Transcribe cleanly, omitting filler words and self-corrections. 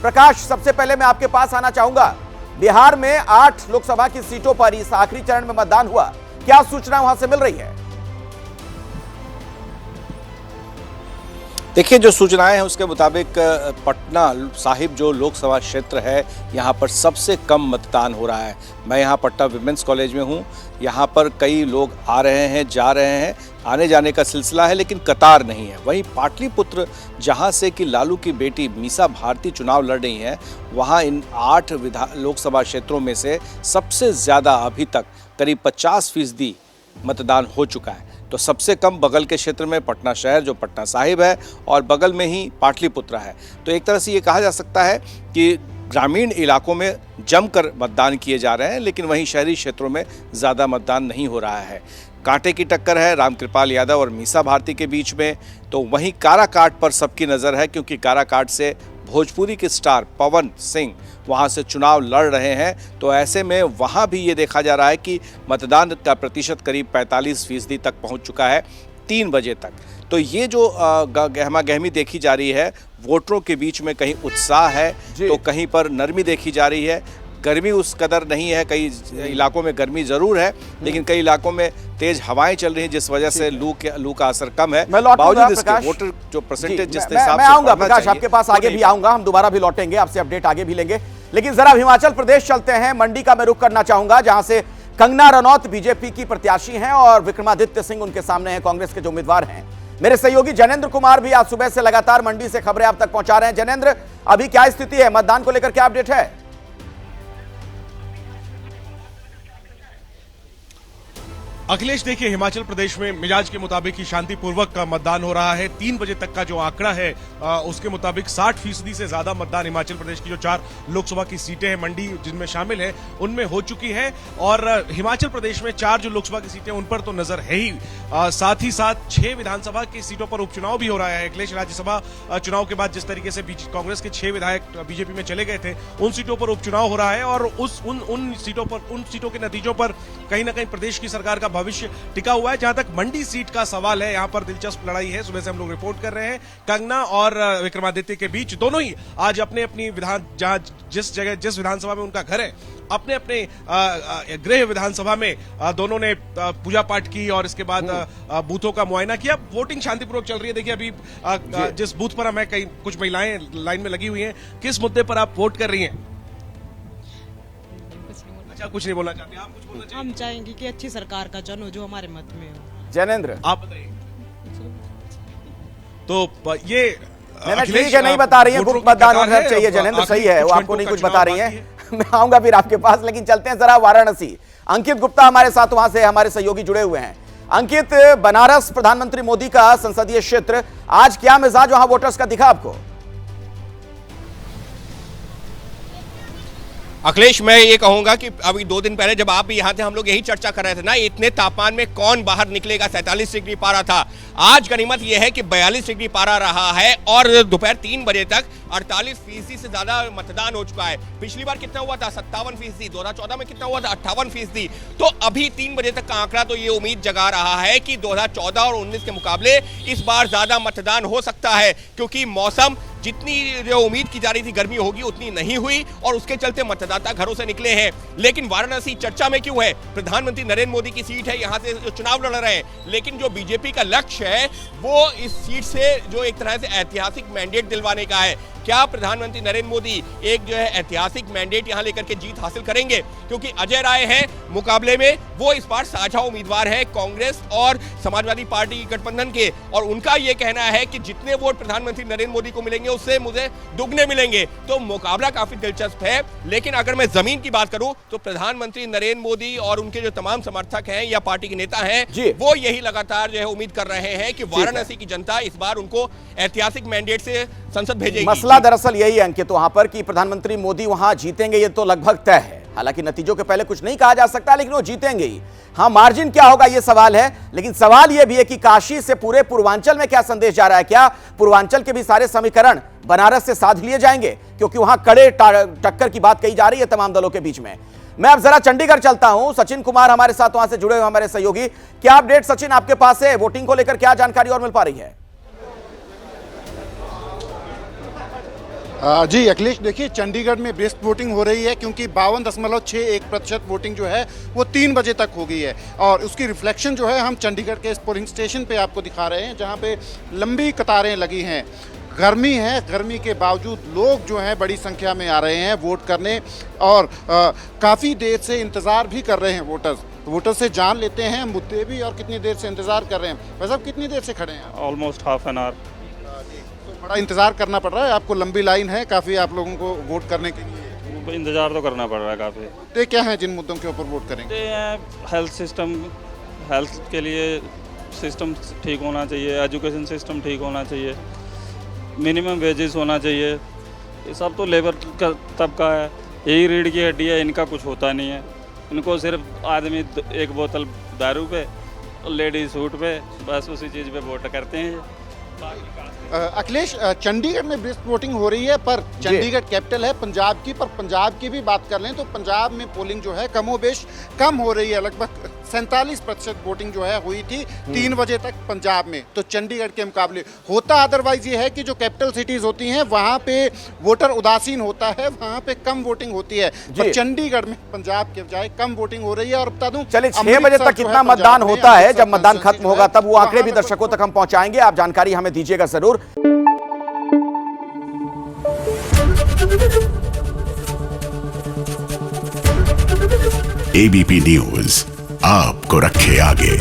प्रकाश, सबसे पहले मैं आपके पास आना चाहूंगा। बिहार में 8 लोकसभा की सीटों पर इस आखिरी चरण में मतदान हुआ, क्या सूचना वहां से मिल रही है? देखिए, जो सूचनाएं हैं उसके मुताबिक पटना साहिब जो लोकसभा क्षेत्र है, यहाँ पर सबसे कम मतदान हो रहा है। मैं यहाँ पटना विमेंस कॉलेज में हूँ। यहाँ पर कई लोग आ रहे हैं, जा रहे हैं, आने जाने का सिलसिला है, लेकिन कतार नहीं है। वहीं पाटलिपुत्र, जहाँ से कि लालू की बेटी मीसा भारती चुनाव लड़ रही हैं, वहाँ इन 8 लोकसभा क्षेत्रों में से सबसे ज़्यादा अभी तक करीब 50% मतदान हो चुका है। तो सबसे कम बगल के क्षेत्र में पटना शहर जो पटना साहिब है, और बगल में ही पाटलिपुत्र है। तो एक तरह से ये कहा जा सकता है कि ग्रामीण इलाकों में जमकर मतदान किए जा रहे हैं, लेकिन वहीं शहरी क्षेत्रों में ज़्यादा मतदान नहीं हो रहा है। कांटे की टक्कर है रामकृपाल यादव और मीसा भारती के बीच में। तो वहीं काराकाट पर सबकी नज़र है, क्योंकि काराकाट से भोजपुरी के स्टार पवन सिंह वहां से चुनाव लड़ रहे हैं। तो ऐसे में वहां भी ये देखा जा रहा है कि मतदान का प्रतिशत करीब 45% तक पहुंच चुका है 3 बजे तक। तो ये जो गहमा गहमी देखी जा रही है, वोटरों के बीच में कहीं उत्साह है तो कहीं पर नरमी देखी जा रही है। गर्मी उस कदर नहीं है, कई इलाकों में गर्मी जरूर है, लेकिन कई इलाकों में तेज हवाएं चल रही हैं, जिस वजह से लू का असर कम है। बावजूद इसके वोटर जो परसेंटेज जिस हिसाब से, मैं आऊंगा प्रकाश, आपके पास आगे भी आऊंगा, हम दोबारा भी लौटेंगे, आपसे अपडेट आगे भी लेंगे। लेकिन जरा हिमाचल प्रदेश चलते हैं, मंडी का मैं रुख करना चाहूंगा, जहां से कंगना रनौत बीजेपी की प्रत्याशी हैं और विक्रमादित्य सिंह उनके सामने हैं, कांग्रेस के जो उम्मीदवार हैं। मेरे सहयोगी जैनेंद्र कुमार भी आज सुबह से लगातार मंडी से खबरें आप तक पहुंचा रहे हैं। जैनेंद्र, अभी क्या स्थिति है, मतदान को लेकर क्या अपडेट है? अखिलेश, देखिए, हिमाचल प्रदेश में मिजाज के मुताबिक ही शांतिपूर्वक का मतदान हो रहा है। 3 बजे तक का जो आंकड़ा है उसके मुताबिक 60% से ज्यादा मतदान हिमाचल प्रदेश की जो 4 लोकसभा की सीटें हैं, मंडी जिनमें शामिल है, उनमें हो चुकी है। और हिमाचल प्रदेश में 4 जो लोकसभा की सीटें उन पर तो नजर है ही, साथ ही साथ 6 विधानसभा की सीटों पर उपचुनाव भी हो रहा है। अखिलेश, राज्यसभा चुनाव के बाद जिस तरीके से कांग्रेस के 6 विधायक बीजेपी में चले गए थे, उन सीटों पर उपचुनाव हो रहा है। और उन सीटों के नतीजों पर कहीं ना कहीं प्रदेश की सरकार का भविष्य टिका हुआ है। जहां तक मंडी सीट का सवाल है, यहां पर दिलचस्प लड़ाई है। सुबह से हम लोग रिपोर्ट कर रहे हैं, कंगना और विक्रमादित्य के बीच। दोनों ही आज अपने अपनी जिस विधानसभा में उनका घर है, अपने अपने गृह विधानसभा में दोनों ने पूजा पाठ की और इसके बाद बूथों का मुआयना किया। वोटिंग शांतिपूर्वक चल रही है। देखिए, अभी जिस बूथ पर हमें कुछ महिलाएं लाइन में लगी हुई हैं, किस मुद्दे पर आप वोट कर रही हैं? अच्छा, कुछ नहीं बोलना चाहते आप? कुछ बोलना चाहिए? हम चाहेंगे कि अच्छी सरकार का चुनाव जो हमारे मत में हो। जैनेंद्र, आप बताइए। तो ये ठीक है, नहीं बता रही है, गुप्त मतदान होना चाहिए। जैनेंद्र, सही है, वो आपको नहीं कुछ बता रही है। मैं आऊंगा फिर आपके पास, लेकिन चलते हैं जरा वाराणसी। अंकित गुप्ता हमारे साथ वहां से हमारे सहयोगी जुड़े हुए हैं। अंकित, बनारस प्रधानमंत्री मोदी का संसदीय क्षेत्र, आज क्या मिजाज वहां वोटर्स का दिखा आपको? अखिलेश, मैं ये कहूंगा कि अभी 2 दिन पहले जब आप भी यहाँ थे, हम लोग यही चर्चा कर रहे थे ना, इतने तापमान में कौन बाहर निकलेगा। 47 डिग्री पारा था। आज गनीमत यह है कि 42 डिग्री पारा रहा है और दोपहर 3 बजे तक 48% से ज्यादा मतदान हो चुका है। पिछली बार कितना हुआ था? 57%। 2014 में कितना हुआ था? 58%। तो अभी 3 बजे तक का आंकड़ा तो ये उम्मीद जगा रहा है कि 2014 और 19 के मुकाबले इस बार ज्यादा मतदान हो सकता है, क्योंकि मौसम जितनी जो उम्मीद की जा रही थी गर्मी होगी उतनी नहीं हुई और उसके चलते मतदाता घरों से निकले हैं। लेकिन वाराणसी चर्चा में क्यों है? प्रधानमंत्री नरेंद्र मोदी की सीट है, यहां से चुनाव लड़ रहे हैं, लेकिन जो बीजेपी का लक्ष्य है वो इस सीट से जो एक तरह से ऐतिहासिक मैंडेट दिलवाने का है। क्या प्रधानमंत्री नरेंद्र मोदी एक जो है ऐतिहासिक मैंडेट यहां लेकर के जीत हासिल करेंगे? क्योंकि अजय राय हैं मुकाबले में, वो इस बार साझा उम्मीदवार है कांग्रेस और समाजवादी पार्टी गठबंधन के, और उनका यह कहना है कि जितने वोट प्रधानमंत्री नरेंद्र मोदी को मिलेंगे उससे मुझे दुगने मिलेंगे। तो मुकाबला काफी दिलचस्प है। लेकिन अगर मैं जमीन की बात करूं तो प्रधानमंत्री नरेंद्र मोदी और उनके जो तमाम समर्थक हैं या पार्टी के नेता हैं, वो यही लगातार जो है उम्मीद कर रहे हैं कि वाराणसी की जनता इस बार उनको ऐतिहासिक मैंडेट से संसद भेजेगी। मसला दरअसल यही है अंकित वहां पर कि प्रधानमंत्री मोदी वहां जीतेंगे, ये तो लगभग तय है। हालांकि नतीजों के पहले कुछ नहीं कहा जा सकता, लेकिन वो जीतेंगे ही। हाँ, मार्जिन क्या होगा ये सवाल है, लेकिन सवाल ये भी है कि काशी से पूरे पूर्वांचल में क्या संदेश जा रहा है। क्या पूर्वांचल के भी सारे समीकरण बनारस से साध लिए जाएंगे, क्योंकि वहां कड़े टक्कर की बात कही जा रही है तमाम दलों के बीच में। मैं अब जरा चंडीगढ़ चलता हूं। सचिन कुमार हमारे साथ वहां से जुड़े हुए हमारे सहयोगी। क्या अपडेट सचिन आपके पास है? वोटिंग को लेकर क्या जानकारी और मिल पा रही है? जी अखिलेश, देखिए चंडीगढ़ में बेस्ट वोटिंग हो रही है क्योंकि 52.61% वोटिंग जो है वो 3 बजे तक हो गई है और उसकी रिफ्लेक्शन जो है हम चंडीगढ़ के इस पोलिंग स्टेशन पे आपको दिखा रहे हैं जहां पे लंबी कतारें लगी हैं। गर्मी है, गर्मी के बावजूद लोग जो हैं बड़ी संख्या में आ रहे हैं वोट करने और काफ़ी देर से इंतज़ार भी कर रहे हैं वोटर्स से जान लेते हैं मुद्दे भी और कितनी देर से इंतज़ार कर रहे हैं। वैसे आप कितनी देर से खड़े हैं? Almost half an hour. बड़ा इंतज़ार करना पड़ रहा है आपको, लंबी लाइन है काफ़ी आप लोगों को वोट करने के लिए। इंतज़ार तो करना पड़ रहा है काफ़ी। तो क्या है जिन मुद्दों के ऊपर वोट करेंगे? हेल्थ सिस्टम, हेल्थ के लिए सिस्टम ठीक होना चाहिए, एजुकेशन सिस्टम ठीक होना चाहिए, मिनिमम वेजेस होना चाहिए। ये सब तो लेबर का तबका है, यही रीढ़ की हड्डी है, इनका कुछ होता नहीं है। इनको सिर्फ आदमी एक बोतल दारू पे, लेडीज सूट पे, बस उसी चीज़ पे वोट करते हैं। अखिलेश, चंडीगढ़ में बेस्ट वोटिंग हो रही है पर चंडीगढ़ कैपिटल है पंजाब की, पर पंजाब की भी बात कर लें तो पंजाब में पोलिंग जो है कमोबेश कम हो रही है। लगभग 47% वोटिंग जो है हुई थी 3 बजे तक पंजाब में, तो चंडीगढ़ के मुकाबले होता अदरवाइज ये है कि जो कैपिटल सिटीज़ होती हैं वहाँ पे वोटर उदासीन होता है, वहाँ पे कम वोटिंग होती है, पर चंडीगढ़ में पंजाब के बजाय कम वोटिंग हो रही है। और बता दूं, चलिए 6 बजे तक कितना मतदान होता है, जब मतदान खत्म होगा तब वो आंकड़े भी दर्शकों तक हम पहुंचाएंगे। आप जानकारी हमें दीजिएगा जरूर। एबीपी न्यूज आपको रखे आगे।